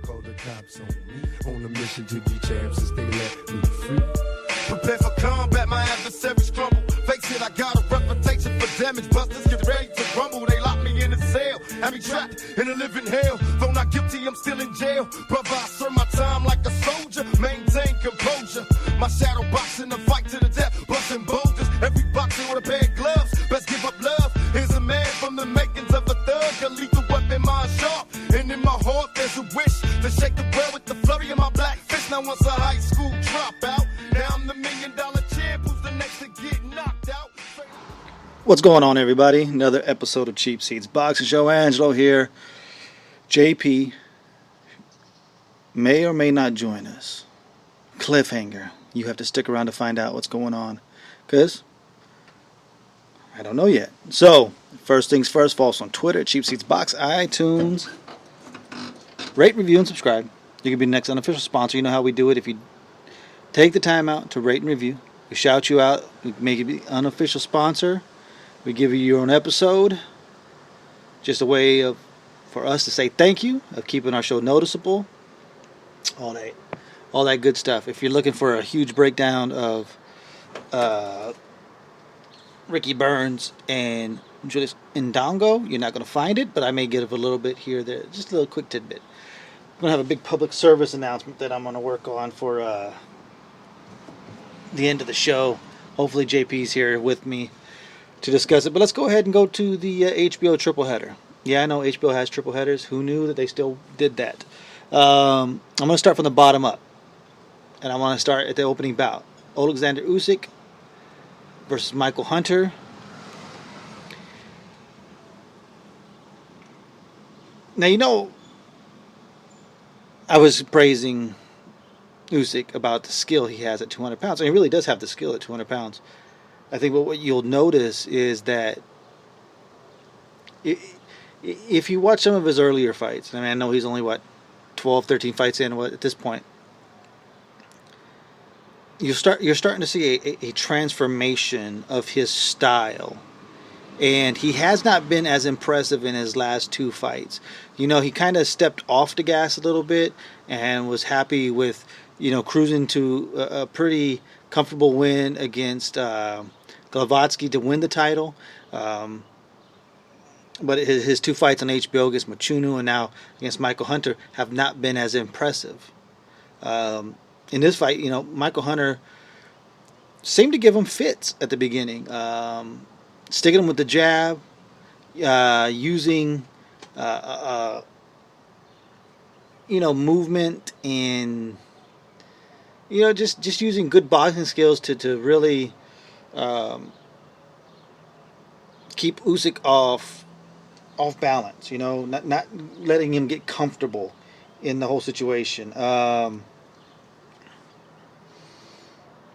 Call the cops on me. On a mission to be champs since they let me free. Prepare for combat, my adversaries crumble. Face it, I got a reputation for damage. Busters get ready to rumble. They lock me in a cell, have me trapped in a living hell. Though not guilty, I'm still in jail. Brother, I serve my time like a soldier. Maintain composure. My shadow boxing the fight to the death, busting boulders. Every boxer with a pair of gloves. Best give up love. Here's a man from the makings of a thug. A lethal weapon, mind sharp. And in my heart, there's a wish to shake the world with the flurry of my black fist. Now once a high school dropout, now I'm the $1 million champ. Who's the next to get knocked out? What's going on, everybody? Another episode of Cheap Seats Boxing Show. Angelo here. JP may or may not join us. Cliffhanger. You have to stick around to find out what's going on, because I don't know yet. So, first things first, follow us on Twitter, Cheap Seats Box, iTunes. Rate, review, and subscribe. You can be the next unofficial sponsor. You know how we do it. If you take the time out to rate and review, we shout you out. We make you the unofficial sponsor. We give you your own episode. Just a way for us to say thank you, of keeping our show noticeable. All that good stuff. If you're looking for a huge breakdown of Ricky Burns and Julius Indongo, you're not going to find it, but I may give a little bit here, there, just a little quick tidbit. I'm going to have a big public service announcement that I'm going to work on for the end of the show. Hopefully JP's here with me to discuss it, but let's go ahead and go to the HBO triple header. Yeah, I know HBO has triple headers. Who knew that they still did that? I'm going to start from the bottom up, and I want to start at the opening bout. Alexander Usyk versus Michael Hunter. Now, you know, I was praising Usyk about the skill he has at 200 pounds. And he really does have the skill at 200 pounds. I think what you'll notice is that if you watch some of his earlier fights, I mean, I know he's only, 12, 13 fights in at this point, you're starting to see a transformation of his style. And he has not been as impressive in his last two fights. You know, he kind of stepped off the gas a little bit and was happy with, cruising to a pretty comfortable win against Glavatsky to win the title. But his two fights on HBO against Machunu and now against Michael Hunter have not been as impressive. In this fight, Michael Hunter seemed to give him fits at the beginning. Sticking him with the jab, using, movement and, just using good boxing skills to really keep Usyk off balance. Not letting him get comfortable in the whole situation.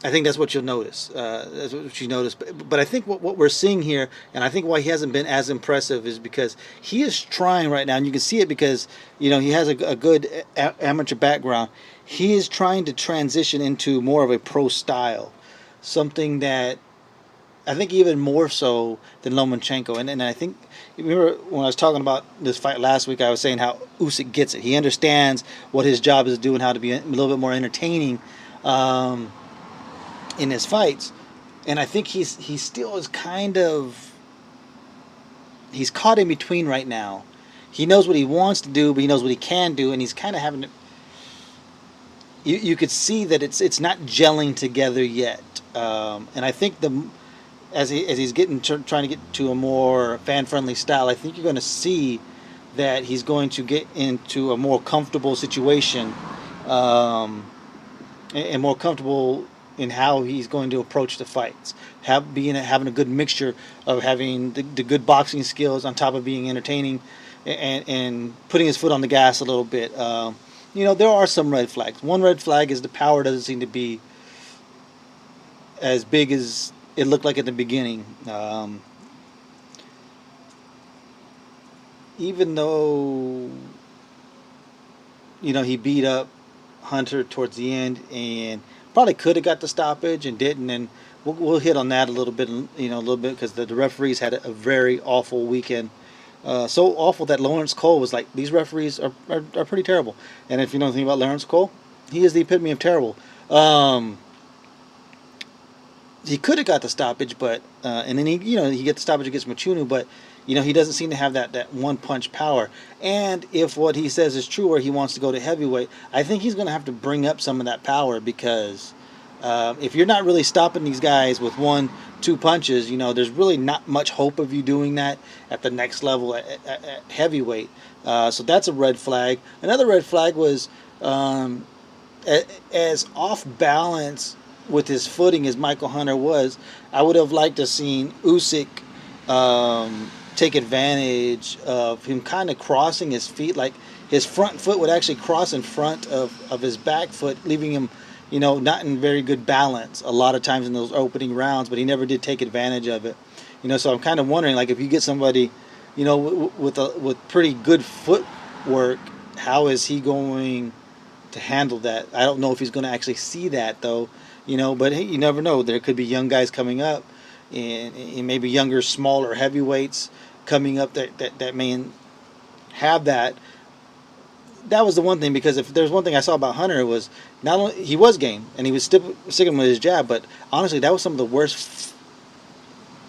I think that's what you'll notice. That's what you notice. But I think what we're seeing here, and I think why he hasn't been as impressive, is because he is trying right now, and you can see it because he has a good amateur background. He is trying to transition into more of a pro style, something that I think even more so than Lomachenko. And I think, remember when I was talking about this fight last week, I was saying how Usyk gets it. He understands what his job is to do and how to be a little bit more entertaining in his fights. And I think he still is he's caught in between right now. He knows what he wants to do, but he knows what he can do, and he's kind of having to, you could see that it's not gelling together yet. And I think as he's trying to get to a more fan-friendly style, I think you're going to see that he's going to get into a more comfortable situation, and more comfortable in how he's going to approach the fights. Having a good mixture of having the good boxing skills on top of being entertaining and putting his foot on the gas a little bit. There are some red flags. One red flag is the power doesn't seem to be as big as it looked like at the beginning. Even though, he beat up Hunter towards the end and probably could have got the stoppage and didn't, and we'll hit on that a little bit, because the referees had a very awful weekend so awful that Lawrence Cole was like, these referees are pretty terrible. And if you know anything about Lawrence Cole, he is the epitome of terrible. He could have got the stoppage, but and then he gets the stoppage against Machunu, but he doesn't seem to have that one punch power. And if what he says is true, or he wants to go to heavyweight, I think he's going to have to bring up some of that power, because if you're not really stopping these guys with 1-2 punches, there's really not much hope of you doing that at the next level at heavyweight. So that's a red flag. Another red flag was as off balance with his footing as Michael Hunter was. I would have liked to have seen Usyk take advantage of him kind of crossing his feet, like his front foot would actually cross in front of his back foot, leaving him not in very good balance a lot of times in those opening rounds, but he never did take advantage of it. So I'm kind of wondering, like, if you get somebody with pretty good footwork, how is he going to handle that? I don't know if he's going to actually see that, though. But hey, you never know. There could be young guys coming up, and maybe younger, smaller heavyweights coming up that may have that. That was the one thing, because if there's one thing I saw about Hunter, was not only he was game and he was sticking with his jab, but honestly, that was some of the worst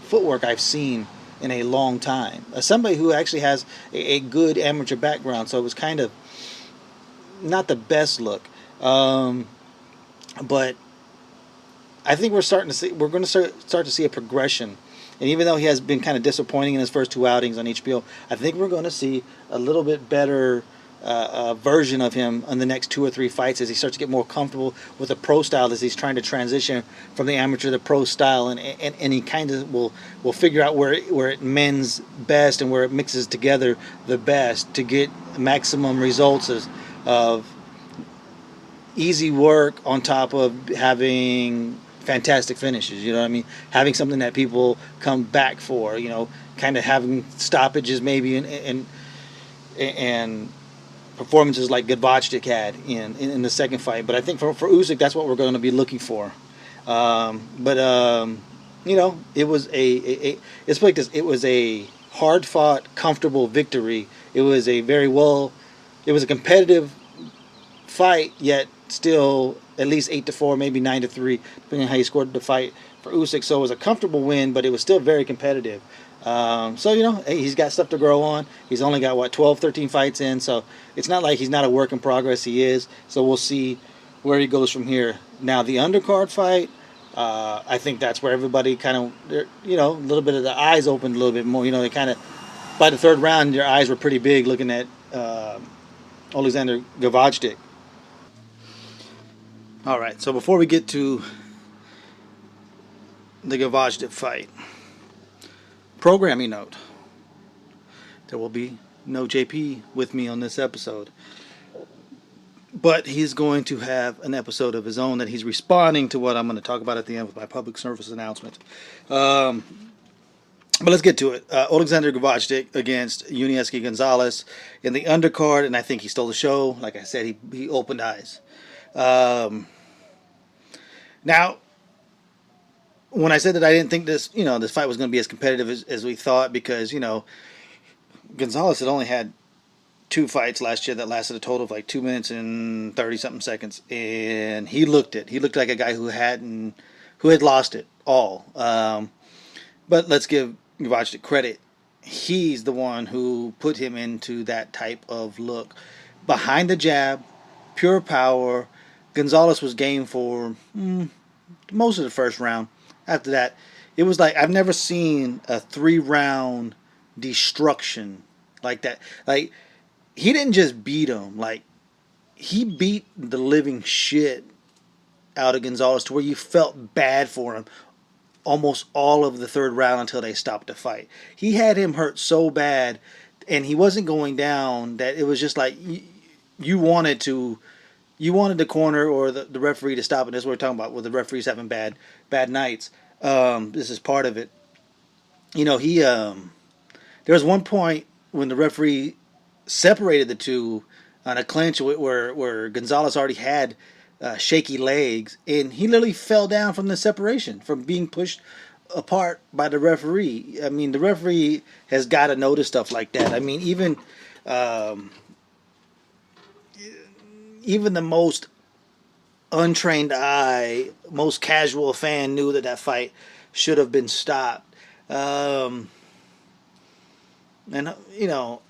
footwork I've seen in a long time. Somebody who actually has a good amateur background, so it was kind of not the best look. But I think we're going to start to see a progression. And even though he has been kind of disappointing in his first 2 outings on HBO, I think we're going to see a little bit better version of him in the next 2 or 3 fights, as he starts to get more comfortable with the pro style, as he's trying to transition from the amateur to the pro style, and he kind of will figure out where it mends best and where it mixes together the best to get maximum results of easy work on top of having fantastic finishes. You know what I mean? Having something that people come back for. Kind of having stoppages maybe and performances like Kovalev had in the second fight. But I think for Usyk, that's what we're going to be looking for. It was it's like this. It was a hard-fought, comfortable victory. It was a competitive fight, yet still at least 8-4, maybe 9-3, depending on how you scored the fight for Usyk. So it was a comfortable win, but it was still very competitive. He's got stuff to grow on. He's only got 12, 13 fights in, so it's not like he's not a work in progress. He is. So we'll see where he goes from here. Now the undercard fight, I think that's where everybody kind of, a little bit of the eyes opened a little bit more. They kind of, by the third round, their eyes were pretty big looking at Alexander Kovalev. All right, so before we get to the Kovalev fight, programming note: there will be no JP with me on this episode, but he's going to have an episode of his own that he's responding to what I'm going to talk about at the end with my public service announcement. But let's get to it. Alexander Kovalev against Yunieski Gonzalez in the undercard, and I think he stole the show. Like I said, he opened eyes. Now, when I said that I didn't think this fight was going to be as competitive as we thought, because, Gonzalez had only had 2 fights last year that lasted a total of like 2 minutes and 30-something seconds, and he looked like a guy who had lost it all. But let's give Kovalev credit. He's the one who put him into that type of look. Behind the jab, pure power. Gonzalez was game for most of the first round. After that, it was like I've never seen a 3-round destruction like that. Like, he didn't just beat him. Like, he beat the living shit out of Gonzalez to where you felt bad for him almost all of the third round until they stopped the fight. He had him hurt so bad, and he wasn't going down, that it was just like you wanted the corner or the referee to stop it. That's what we're talking about, with the referees having bad nights. This is part of it. There was one point when the referee separated the two on a clinch where Gonzalez already had shaky legs, and he literally fell down from the separation, from being pushed apart by the referee. I mean, the referee has got to notice stuff like that. I mean, um, even the most untrained eye, most casual fan knew that that fight should have been stopped. Um, and you know,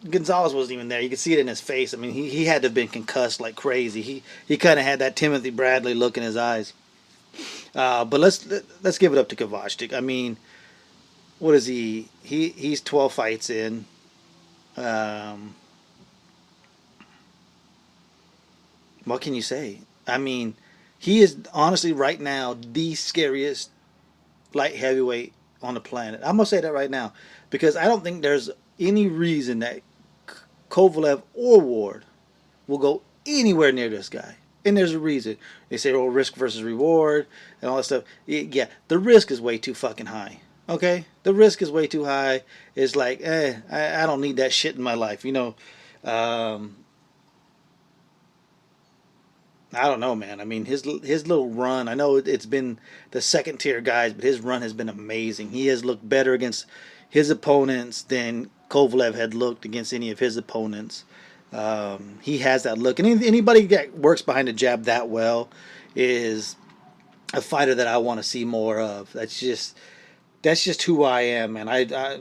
Gonzalez wasn't even there. You could see it in his face. I mean, he had to have been concussed like crazy. He kind of had that Timothy Bradley look in his eyes. But let's give it up to Kovalev. I mean, what is he? He's 12 fights in. Um, what can you say? I mean, he is honestly right now the scariest light heavyweight on the planet. I'm gonna say that right now because I don't think there's any reason that Kovalev or Ward will go anywhere near this guy. And there's a reason. They say, oh, risk versus reward and all that stuff. Yeah, the risk is way too fucking high. Okay? The risk is way too high. It's like, I don't need that shit in my life. Um, I don't know, man. I mean, his little run. I know it's been the second tier guys, but his run has been amazing. He has looked better against his opponents than Kovalev had looked against any of his opponents. He has that look, and anybody that works behind the jab that well is a fighter that I want to see more of. That's just who I am, man.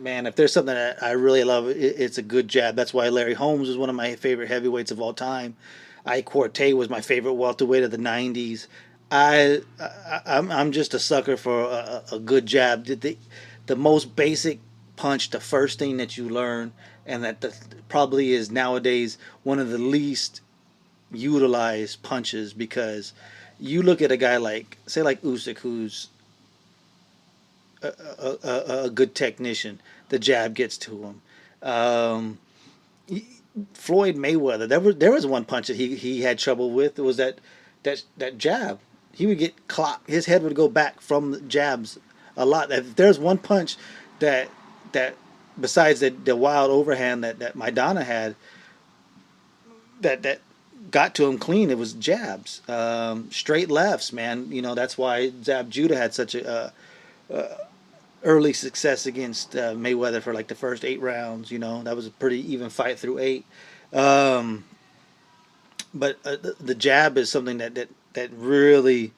Man, if there's something that I really love, it's a good jab. That's why Larry Holmes is one of my favorite heavyweights of all time. Ike Quartey was my favorite welterweight of the '90s. I'm just a sucker for a good jab. The most basic punch, the first thing that you learn, and that probably is nowadays one of the least utilized punches, because you look at a guy like, say, like Usyk, who's a good technician. The jab gets to him. Floyd Mayweather, there was one punch that he had trouble with. It was that jab. He would get clocked. His head would go back from the jabs a lot. If there's one punch that besides the wild overhand that Maidana had, that got to him clean, it was jabs, straight lefts, man. That's why Zab Judah had such a early success against Mayweather for like the first 8 rounds. That was a pretty even fight through 8. But the jab is something that really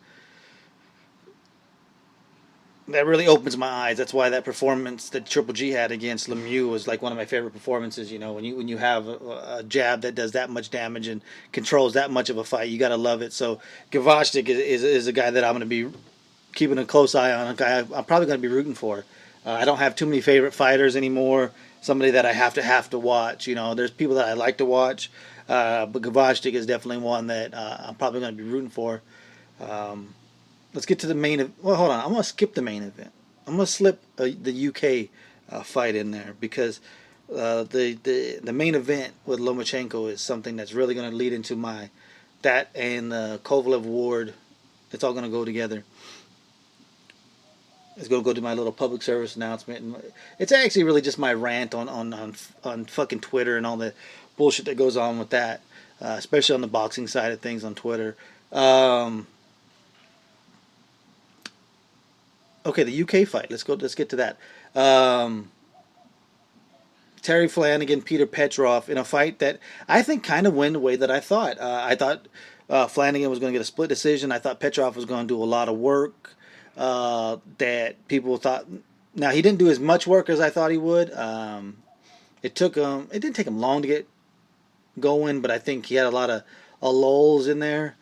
opens my eyes. That's why that performance that Triple G had against Lemieux was like one of my favorite performances. When you have a jab that does that much damage and controls that much of a fight, you gotta love it. So Gvozdyk is a guy that I'm gonna be keeping a close eye on. A guy I'm probably gonna be rooting for. I don't have too many favorite fighters anymore. Somebody that I have to watch. There's people that I like to watch, but Gvozdyk is definitely one that I'm probably gonna be rooting for. Let's get to the main event. Well, hold on. I'm going to skip the main event. I'm going to slip the UK fight in there, because the main event with Lomachenko is something that's really going to lead into that and the Kovalev Ward. It's all going to go together. It's going to go to my little public service announcement. And it's actually really just my rant on fucking Twitter and all the bullshit that goes on with that, especially on the boxing side of things on Twitter. Okay, the UK fight. Let's get to that. Terry Flanagan, Peter Petroff in a fight that I think kind of went the way that I thought. I thought Flanagan was going to get a split decision. I thought Petroff was going to do a lot of work that people thought. Now, he didn't do as much work as I thought he would. It didn't take him long to get going, but I think he had a lot of lulls in there.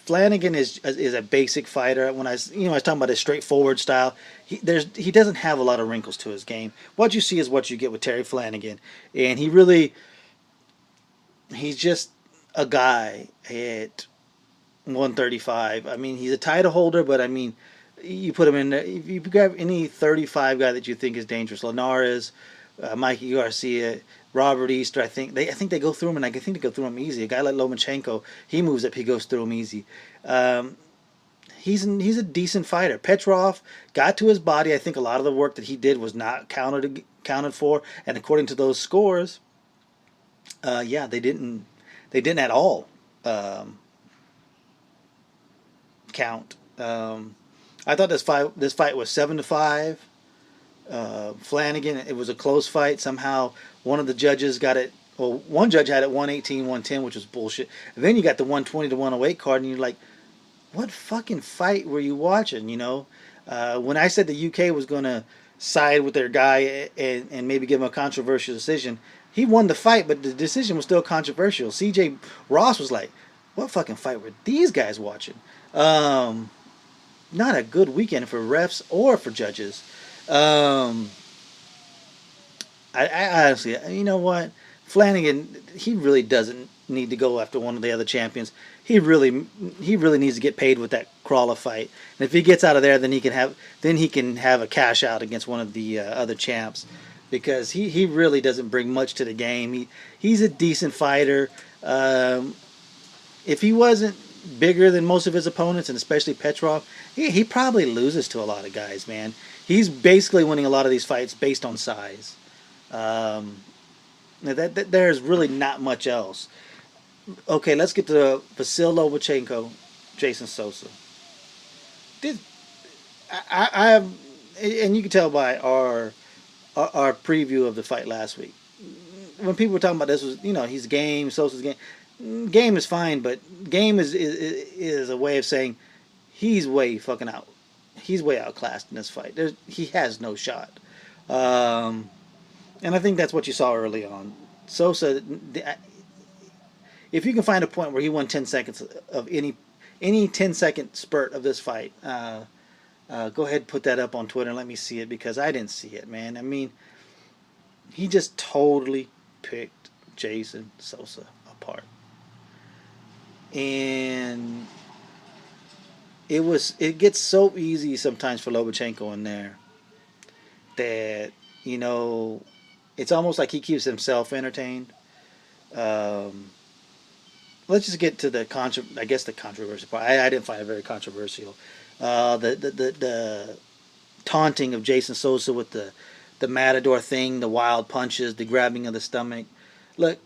Flanagan is a basic fighter. When I was talking about his straightforward style, he doesn't have a lot of wrinkles to his game. What you see is what you get with Terry Flanagan, and he's just a guy at 135. I mean, he's a title holder, but I mean, you put him in there. If you grab any 35 guy that you think is dangerous, Linares, Mikey Garcia, Robert Easter, I think they go through him, and I think they go through him easy. A guy like Lomachenko, he moves up, he goes through him easy. He's a decent fighter. Petroff got to his body. I think a lot of the work that he did was not counted for, and according to those scores, they didn't at all. count. I thought this fight was 7-5. Flanagan, it was a close fight. Somehow one of the judges got it. Well, one judge had it 118, 110, which was bullshit. And then you got the 120 to 108 card, and you're like, what fucking fight were you watching? You know, when I said the UK was going to side with their guy and maybe give him a controversial decision, he won the fight, but the decision was still controversial. CJ Ross was like, what fucking fight were these guys watching? Not a good weekend for refs or for judges. I honestly, you know what? Flanagan, he really doesn't need to go after one of the other champions. He really needs to get paid with that Crawler fight. And if he gets out of there, then he can have a cash out against one of the other champs, because he really doesn't bring much to the game. He's a decent fighter. If he wasn't bigger than most of his opponents, and especially Petroff, he probably loses to a lot of guys, man. He's basically winning a lot of these fights based on size. There's really not much else. Okay, let's get to Vasyl Lomachenko, Jason Sosa. I have, and you can tell by our preview of the fight last week. When people were talking about this, was, you know, he's game, Sosa's game. Game is fine, but game is a way of saying he's way fucking out. He's way outclassed in this fight. He has no shot. And I think that's what you saw early on. Sosa, if you can find a point where he won 10 seconds of any 10-second spurt of this fight, go ahead and put that up on Twitter and let me see it, because I didn't see it, man. I mean, he just totally picked Jason Sosa apart. And it gets so easy sometimes for Lomachenko in there that, you know, it's almost like he keeps himself entertained. Let's just get to the controversial part. I didn't find it very controversial. The taunting of Jason Sosa with the Matador thing, the wild punches, the grabbing of the stomach. Look,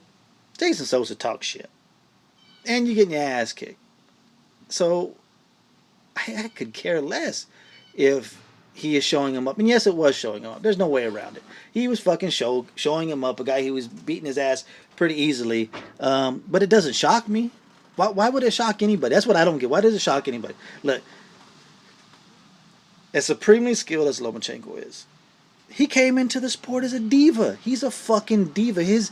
Jason Sosa talks shit, and you're getting your ass kicked. So I could care less if he is showing him up. And yes, it was showing him up. There's no way around it. He was fucking showing him up, a guy who was beating his ass pretty easily. But it doesn't shock me. Why would it shock anybody? That's what I don't get. Why does it shock anybody? Look, as supremely skilled as Lomachenko is, he came into the sport as a diva. He's a fucking diva. His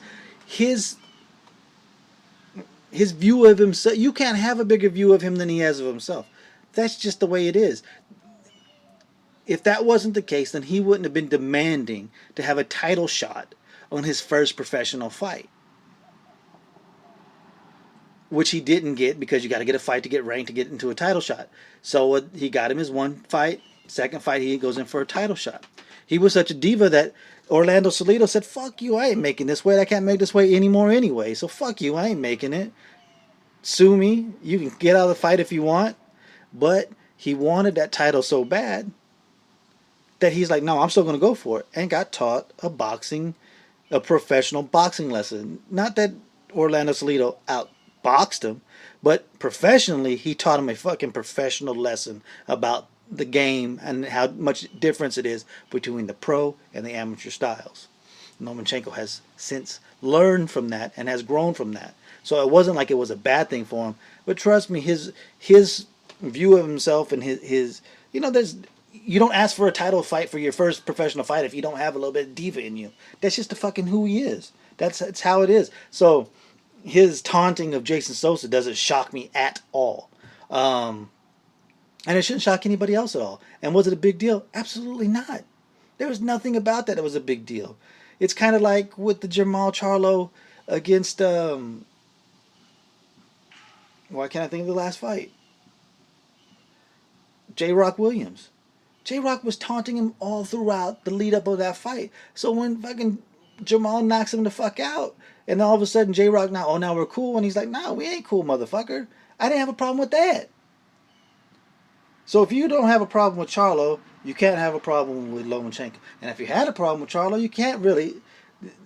view of himself, you can't have a bigger view of him than he has of himself. That's just the way it is. If that wasn't the case, then he wouldn't have been demanding to have a title shot on his first professional fight, which he didn't get, because you got to get a fight to get ranked to get into a title shot. So he got him his one fight. Second fight, he goes in for a title shot. He was such a diva that Orlando Salido said, fuck you, I ain't making this weight. I can't make this weight anymore anyway. So fuck you, I ain't making it. Sue me. You can get out of the fight if you want. But he wanted that title so bad that he's like, no, I'm still going to go for it. And got taught a professional boxing lesson. Not that Orlando Salido outboxed him, but professionally, he taught him a fucking professional lesson about the game and how much difference it is between the pro and the amateur styles. Lomachenko has since learned from that and has grown from that. So it wasn't like it was a bad thing for him. But trust me, his view of himself and his you know, you don't ask for a title fight for your first professional fight if you don't have a little bit of diva in you. That's just the fucking who he is. That's how it is. So his taunting of Jason Sosa doesn't shock me at all. And it shouldn't shock anybody else at all. And was it a big deal? Absolutely not. There was nothing about that was a big deal. It's kind of like with the Jermall Charlo against, why can't I think of the last fight? J-Rock Williams. J-Rock was taunting him all throughout the lead up of that fight. So when fucking Jermall knocks him the fuck out, and all of a sudden J-Rock now we're cool, and he's like, no, we ain't cool, motherfucker. I didn't have a problem with that. So if you don't have a problem with Charlo, you can't have a problem with Lomachenko. And if you had a problem with Charlo, you can't really,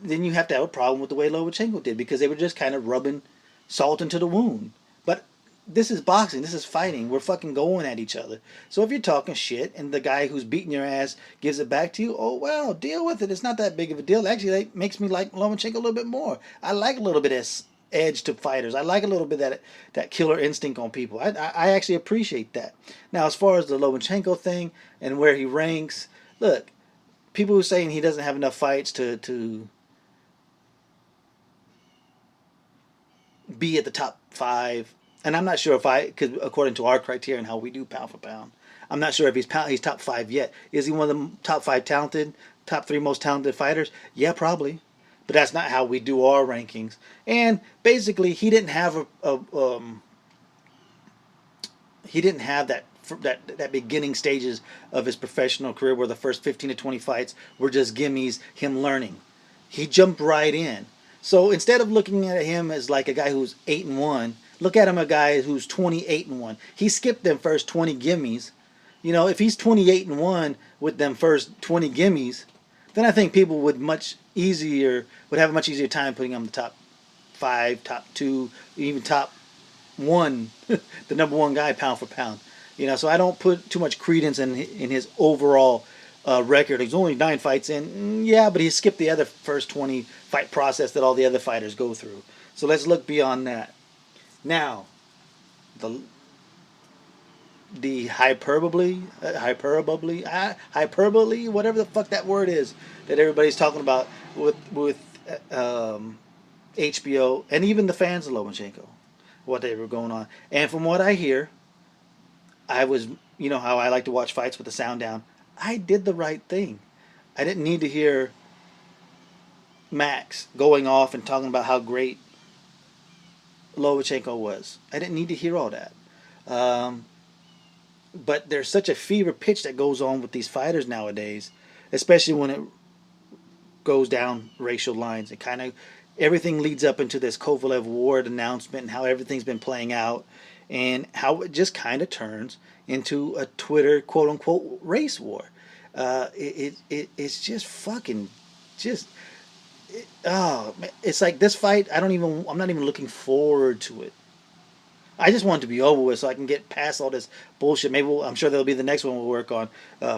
then you have to have a problem with the way Lomachenko did, because they were just kind of rubbing salt into the wound. But this is boxing. This is fighting. We're fucking going at each other. So if you're talking shit and the guy who's beating your ass gives it back to you, oh well, deal with it. It's not that big of a deal. Actually, that makes me like Lomachenko a little bit more. I like a little bit of edge to fighters. I like a little bit of that killer instinct on people. I actually appreciate that. Now, as far as the Lomachenko thing and where he ranks, look, people who are saying he doesn't have enough fights to be at the top 5. And I'm not sure if because according to our criteria and how we do pound for pound, I'm not sure if he's top 5 yet. Is he one of the top 5 talented, top 3 most talented fighters? Yeah, probably. But that's not how we do our rankings. And basically, he didn't have that beginning stages of his professional career where the first 15 to 20 fights were just gimmies, him learning. He jumped right in. So instead of looking at him as like a guy who's 8-1, look at him a guy who's 28-1. He skipped them first 20 gimmies. You know, if he's 28-1 with them first 20 gimmies, then I think people would have a much easier time putting him in the top 5, top 2, even top 1, the number 1 guy pound for pound. You know, so I don't put too much credence in his overall record. He's only 9 fights in. Yeah, but he skipped the other first 20 fight process that all the other fighters go through. So let's look beyond that. Now, the hyperbole, whatever the fuck that word is that everybody's talking about with HBO and even the fans of Lomachenko, what they were going on. And from what I hear, I was, you know how I like to watch fights with the sound down. I did the right thing. I didn't need to hear Max going off and talking about how great Lomachenko was. I didn't need to hear all that. But there's such a fever pitch that goes on with these fighters nowadays, especially when it goes down racial lines. It kind of, everything leads up into this Kovalev Ward announcement and how everything's been playing out and how it just kind of turns into a Twitter quote-unquote race war. It's just fucking just... it's like this fight, I'm not even looking forward to it. I just want it to be over with so I can get past all this bullshit. Maybe I'm sure there'll be the next one we'll work on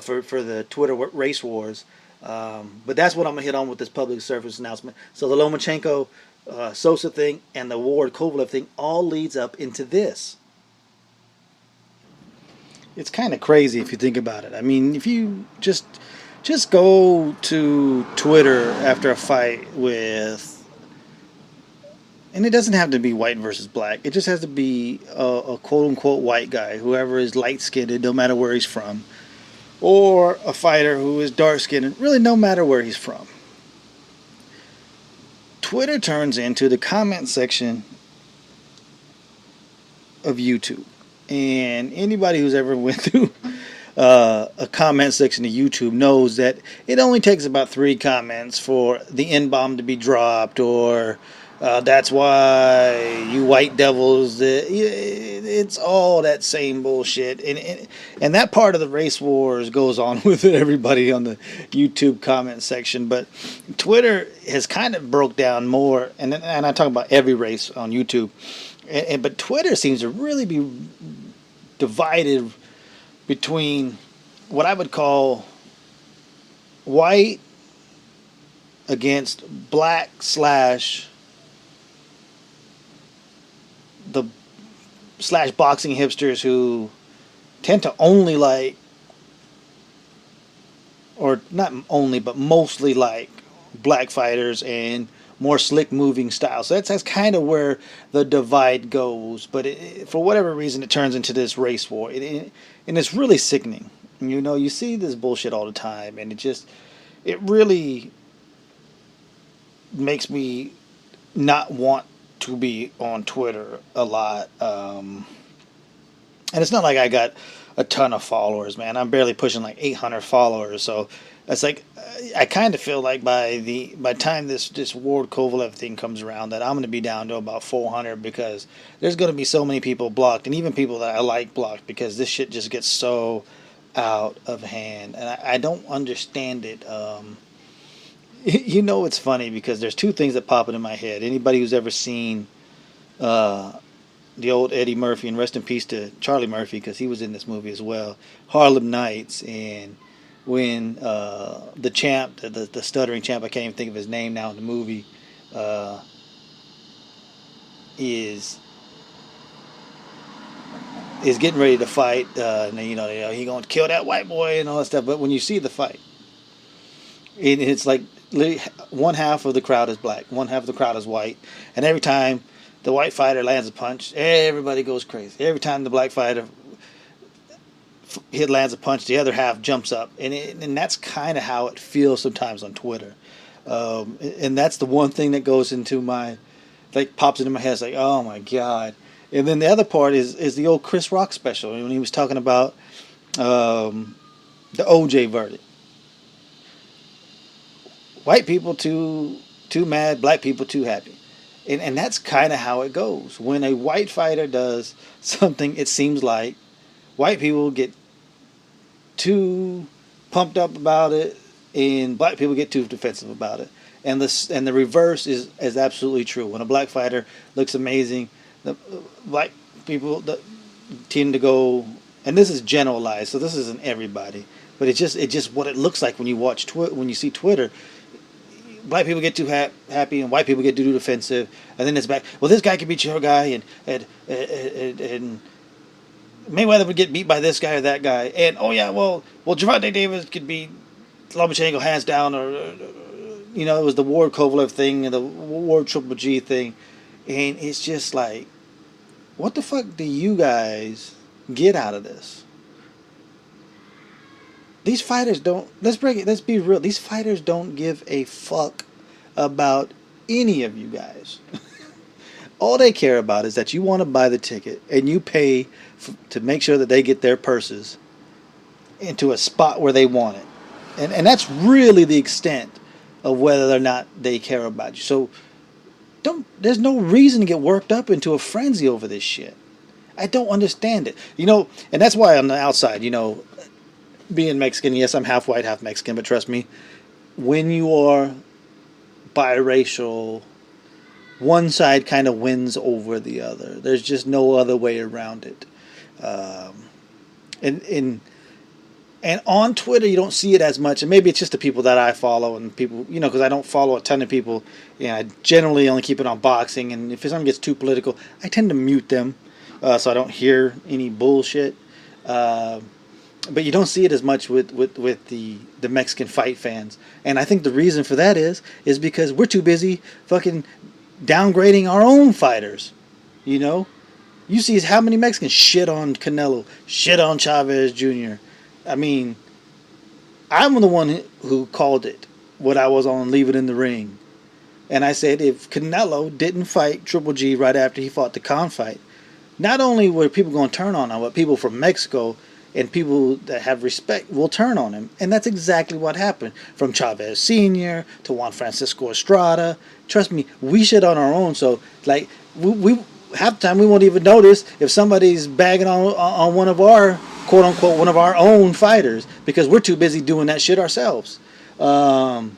for the Twitter race wars. But that's what I'm going to hit on with this public service announcement. So the Lomachenko, Sosa thing and the Ward Kovalev thing all leads up into this. It's kind of crazy if you think about it. I mean, if you just go to Twitter after a fight with... And it doesn't have to be white versus black. It just has to be a quote-unquote white guy, whoever is light-skinned, no matter where he's from. Or a fighter who is dark-skinned, really no matter where he's from. Twitter turns into the comment section of YouTube. And anybody who's ever went through a comment section of YouTube knows that it only takes about 3 comments for the N-bomb to be dropped or... that's why you white devils. It's all that same bullshit, and that part of the race wars goes on with everybody on the YouTube comment section. But Twitter has kind of broke down more, and I talk about every race on YouTube, but Twitter seems to really be divided between what I would call white against black / the / boxing hipsters who tend to only like, or not only, but mostly like black fighters and more slick moving style. So that's kind of where the divide goes. But for whatever reason, it turns into this race war. And it's really sickening. You know, you see this bullshit all the time. And it really makes me not want to be on Twitter a lot. And it's not like I got a ton of followers, man. I'm barely pushing like 800 followers. So it's like, I kind of feel like by the time this Ward Kovalev thing comes around that I'm going to be down to about 400 because there's going to be so many people blocked and even people that I like blocked because this shit just gets so out of hand. And I don't understand it. You know, it's funny because there's 2 things that pop into my head. Anybody who's ever seen the old Eddie Murphy, and rest in peace to Charlie Murphy because he was in this movie as well. Harlem Nights, and when the champ, the stuttering champ, I can't even think of his name now in the movie, is getting ready to fight, and he gonna kill that white boy and all that stuff. But when you see the fight, it's like literally one half of the crowd is black, one half of the crowd is white, and every time the white fighter lands a punch, everybody goes crazy. Every time the black fighter lands a punch, the other half jumps up, and that's kind of how it feels sometimes on Twitter, and that's the one thing that goes into my, like, pops into my head. It's like, oh my god. And then the other part is the old Chris Rock special when he was talking about the OJ verdict. White people too mad, black people too happy. And that's kind of how it goes. When a white fighter does something, it seems like white people get too pumped up about it, and black people get too defensive about it. And the reverse is absolutely true. When a black fighter looks amazing, the black people tend to go, and this is generalized, so this isn't everybody, but it's just what it looks like when you watch when you see Twitter. Black people get too happy, and white people get too defensive, and then it's back. Well, this guy could beat your guy, and Mayweather would get beat by this guy or that guy, and oh yeah, well, Vontae Davis could beat Lomachenko hands down, or it was the Ward Kovalev thing and the Ward Triple G thing, and it's just like, what the fuck do you guys get out of this? These fighters don't, let's be real, these fighters don't give a fuck about any of you guys. All they care about is that you want to buy the ticket and you pay to make sure that they get their purses into a spot where they want it. And that's really the extent of whether or not they care about you. So there's no reason to get worked up into a frenzy over this shit. I don't understand it. And that's why on the outside, being Mexican, yes, I'm half white, half Mexican, but trust me, when you are biracial, one side kind of wins over the other. There's just no other way around it. And on Twitter, you don't see it as much, and maybe it's just the people that I follow, and people, because I don't follow a ton of people. I generally only keep it on boxing, and if something gets too political, I tend to mute them, so I don't hear any bullshit. But you don't see it as much with the Mexican fight fans, and I think the reason for that is because we're too busy fucking downgrading our own fighters. You see how many Mexicans shit on Canelo, shit on Chavez Jr. I mean, I'm the one who called it when I was on Leave It in the Ring. And I said if Canelo didn't fight Triple G right after he fought the Khan fight, not only were people going to turn on him, but people from Mexico and people that have respect will turn on him. And that's exactly what happened. From Chavez Sr. to Juan Francisco Estrada. Trust me, we shit on our own. So, like, we half the time we won't even notice if somebody's bagging on one of our, quote unquote, one of our own fighters, because we're too busy doing that shit ourselves. But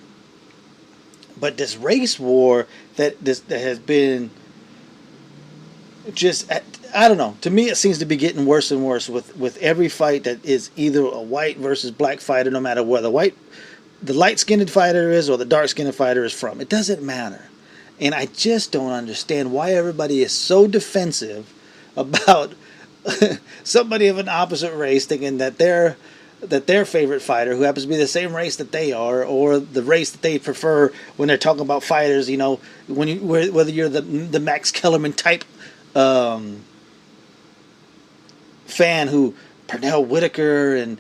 this race war that has been just, I don't know. To me, it seems to be getting worse and worse with every fight that is either a white versus black fighter, no matter where the light-skinned fighter is or the dark-skinned fighter is from. It doesn't matter. And I just don't understand why everybody is so defensive about somebody of an opposite race thinking that their favorite fighter, who happens to be the same race that they are, or the race that they prefer when they're talking about fighters, whether you're the Max Kellerman type fan who Pernell Whitaker and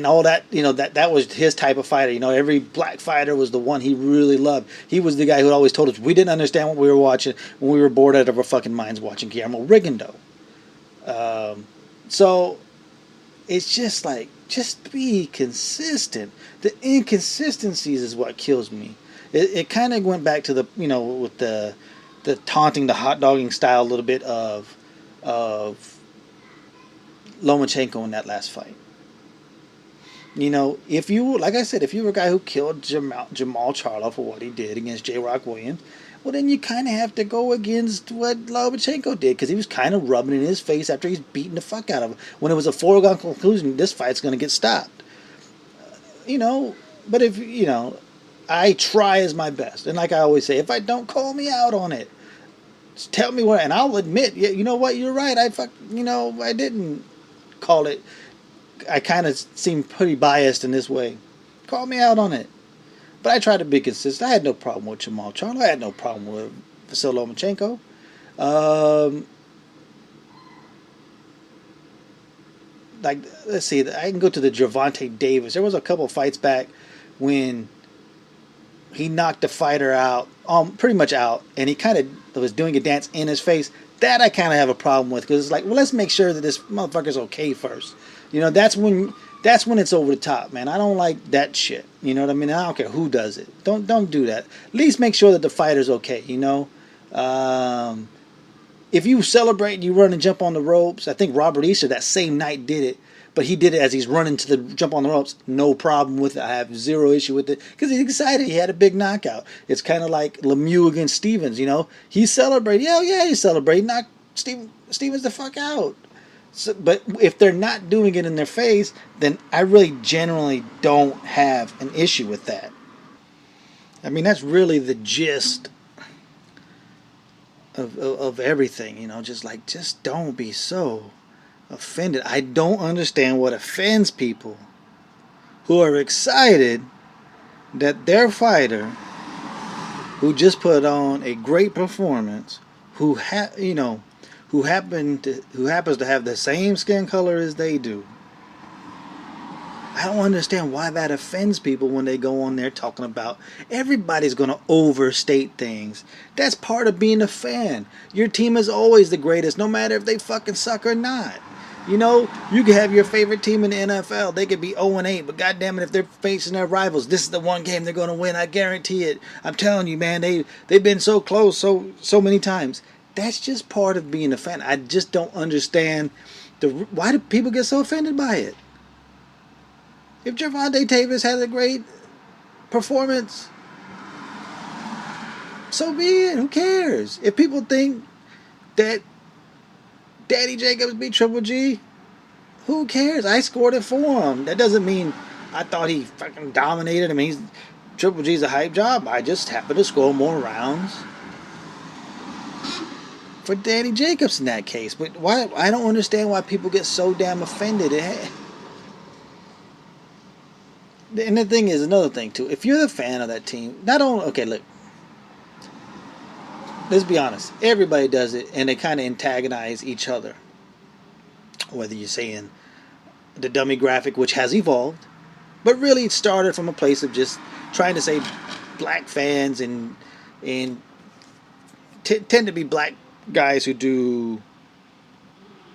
all that, that was his type of fighter. Every black fighter was the one he really loved. He was the guy who always told us we didn't understand what we were watching when we were bored out of our fucking minds watching Guillermo Rigondeaux. So it's just like, just be consistent. The inconsistencies is what kills me. It kind of went back to the, with the taunting, the hot dogging style a little bit of Lomachenko in that last fight. If you were a guy who killed Jamal Charlo for what he did against J. Rock Williams, well, then you kind of have to go against what Lomachenko did, because he was kind of rubbing in his face after he's beating the fuck out of him. When it was a foregone conclusion, this fight's going to get stopped. But if, I try as my best. And like I always say, if I don't, call me out on it. Just tell me what, and I'll admit, yeah, you know what, you're right. I didn't call it. I kind of seem pretty biased in this way. Call me out on it. But I try to be consistent. I had no problem with Jamal Charlo. I had no problem with Vasily Lomachenko. Let's see. I can go to the Vontae Davis. There was a couple of fights back when he knocked the fighter out, pretty much out, and he kind of was doing a dance in his face. That I kind of have a problem with, because it's like, well, let's make sure that this motherfucker's okay first. That's when it's over the top, man. I don't like that shit. You know what I mean? I don't care who does it. Don't do that. At least make sure that the fighter's okay. If you celebrate and you run and jump on the ropes, I think Robert Easter that same night did it, but he did it as he's running to the jump on the ropes. No problem with it. I have zero issue with it, because he's excited. He had a big knockout. It's kind of like Lemieux against Stevens. He celebrated. Yeah, he celebrated. Knocked Stevens the fuck out. So, but if they're not doing it in their face, then I really generally don't have an issue with that. I mean, that's really the gist of everything, just don't be so offended. I don't understand what offends people who are excited that their fighter, who just put on a great performance, who happens to have the same skin color as they do. I don't understand why that offends people when they go on there talking about everybody's going to overstate things. That's part of being a fan. Your team is always the greatest, no matter if they fucking suck or not. You can have your favorite team in the NFL. They could be 0-8, but goddamn it, if they're facing their rivals, this is the one game they're going to win. I guarantee it. I'm telling you, man, they've been so close so many times. That's just part of being a fan. I just don't understand why do people get so offended by it? If Vontae Davis had a great performance, so be it. Who cares? If people think that Danny Jacobs beat Triple G, who cares? I scored it for him. That doesn't mean I thought he fucking dominated. I mean, Triple G's a hype job. I just happened to score more rounds for Danny Jacobs in that case. But why? I don't understand why people get so damn offended. And the thing is, another thing too, if you're the fan of that team, not only, okay, look, let's be honest, everybody does it, and they kind of antagonize each other. Whether you're saying the dummy graphic, which has evolved, but really it started from a place of just trying to say black fans and tend to be black guys who do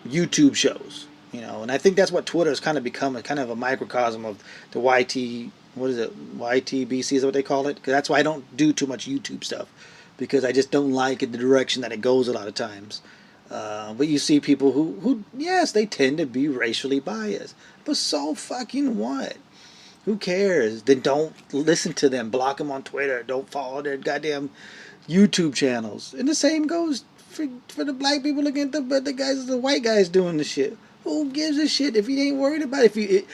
YouTube shows. And I think that's what Twitter has kind of become, a kind of a microcosm of the YTBC is what they call it. Because that's why I don't do too much YouTube stuff, because I just don't like it, the direction that it goes a lot of times. But you see people who, yes, they tend to be racially biased. But so fucking what? Who cares? Then don't listen to them. Block them on Twitter. Don't follow their goddamn YouTube channels. And the same goes for the black people looking at the white guys doing the shit. Who gives a shit if you ain't worried about it?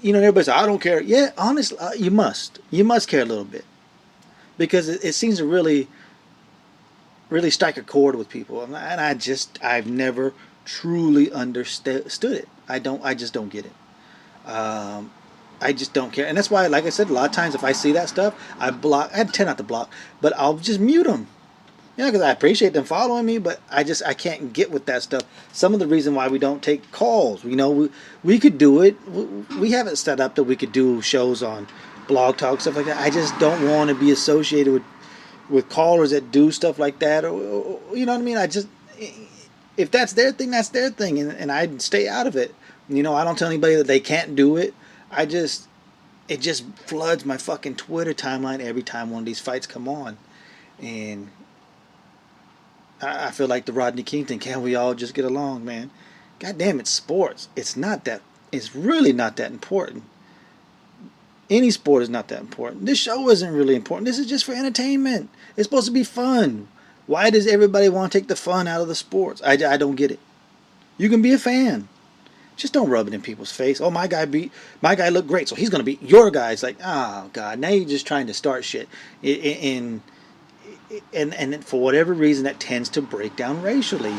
Everybody says, I don't care. Yeah, honestly, you must. You must care a little bit. Because it seems to really, really strike a chord with people. And I've never truly understood it. I just don't get it. I just don't care. And that's why, like I said, a lot of times if I see that stuff, I tend not to block, but I'll just mute them. Because I appreciate them following me, but I can't get with that stuff. Some of the reason why we don't take calls, we could do it. We have it set up that we could do shows on Blog Talk, stuff like that. I just don't want to be associated with callers that do stuff like that. Or you know what I mean? If that's their thing, that's their thing, and I'd stay out of it. I don't tell anybody that they can't do it. It just floods my fucking Twitter timeline every time one of these fights come on, and I feel like the Rodney King thing. Can't we all just get along, man? God damn, it's sports. It's really not that important. Any sport is not that important. This show isn't really important. This is just for entertainment. It's supposed to be fun. Why does everybody want to take the fun out of the sports? I don't get it. You can be a fan. Just don't rub it in people's face. Oh, my guy looked great, so he's going to beat your guy. It's like, oh, God, now you're just trying to start shit. And for whatever reason, that tends to break down racially.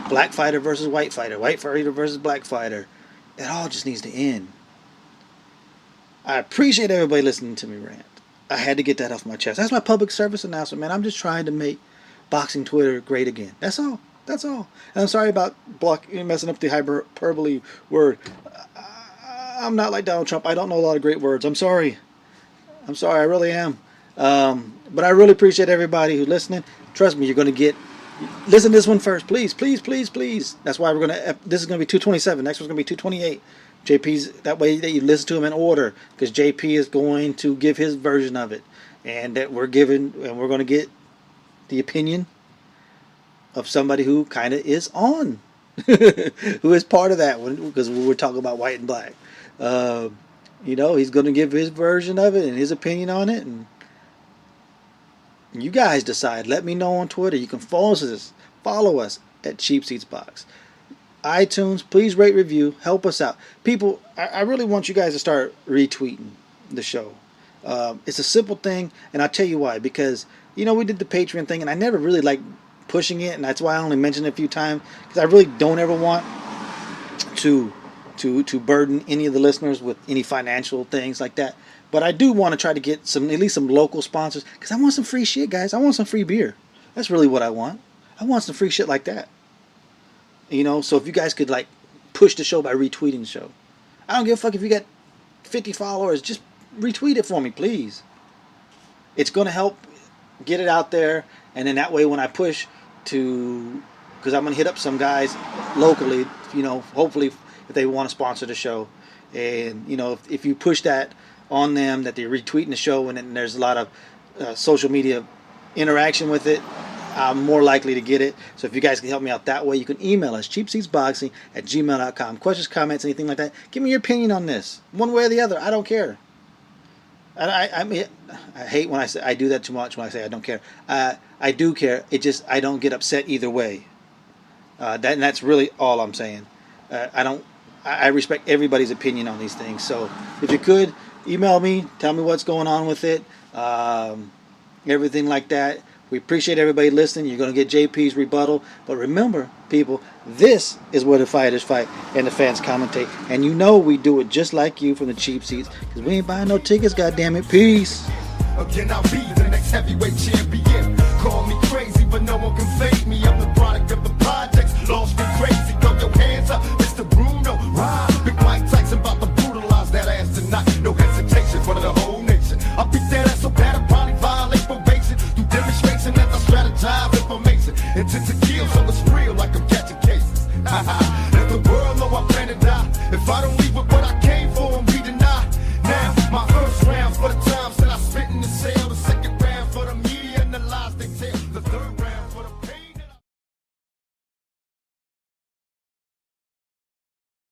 Black fighter versus white fighter versus black fighter. It all just needs to end. I appreciate everybody listening to me rant. I had to get that off my chest. That's my public service announcement, man. I'm just trying to make boxing Twitter great again. That's all. That's all. And I'm sorry about messing up the hyperbole word. I'm not like Donald Trump. I don't know a lot of great words. I'm sorry. I really am. But I really appreciate everybody who's listening. Trust me, you're going to get... Listen to this one first. Please, please, please, please. That's why we're going to... This is going to be 227. Next one's going to be 228. JP's... That way that you listen to him in order. Because JP is going to give his version of it. And that we're giving... And we're going to get the opinion of somebody who kind of is on. Who is part of that one. Because we're talking about white and black. He's going to give his version of it and his opinion on it. And you guys decide. Let me know on Twitter. You can follow us at Cheap Seats Box. iTunes, please rate, review, help us out. People, I really want you guys to start retweeting the show. It's a simple thing, and I'll tell you why. Because, we did the Patreon thing, and I never really liked pushing it, and that's why I only mentioned it a few times. Because I really don't ever want to burden any of the listeners with any financial things like that. But I do want to try to get at least some local sponsors, because I want some free shit, guys. I want some free beer. That's really what I want. I want some free shit like that. So if you guys could push the show by retweeting the show. I don't give a fuck if you got 50 followers. Just retweet it for me, please. It's going to help get it out there, and then that way when I push to, because I'm going to hit up some guys locally, hopefully if they want to sponsor the show, and if you push that on them, that they're retweeting the show, and then there's a lot of social media interaction with it, I'm more likely to get it. So if you guys can help me out that way, you can email us, cheapseatsboxing@gmail.com. Questions, comments, anything like that. Give me your opinion on this, one way or the other. I don't care. I mean, I hate when I say I do that too much. When I say I don't care, I do care. It just I don't get upset either way. That's really all I'm saying. I respect everybody's opinion on these things. So if you could email me, tell me what's going on with it, everything like that. We appreciate everybody listening. You're going to get JP's rebuttal. But remember, people, this is where the fighters fight and the fans commentate. And we do it just like you from the cheap seats. Because we ain't buying no tickets, goddammit. Peace. Again, I'll be the next heavyweight champion. Call me crazy, but no one can fake me. I'm the product of the projects. Lost me crazy. Throw your hands up, Mr. Bruno. Ride. Big Mike Tyson about to brutalize that ass tonight. No hesitation for the whole nation. I beat that ass so bad I probably violate probation. Through demonstration as I strategize information. Intensification.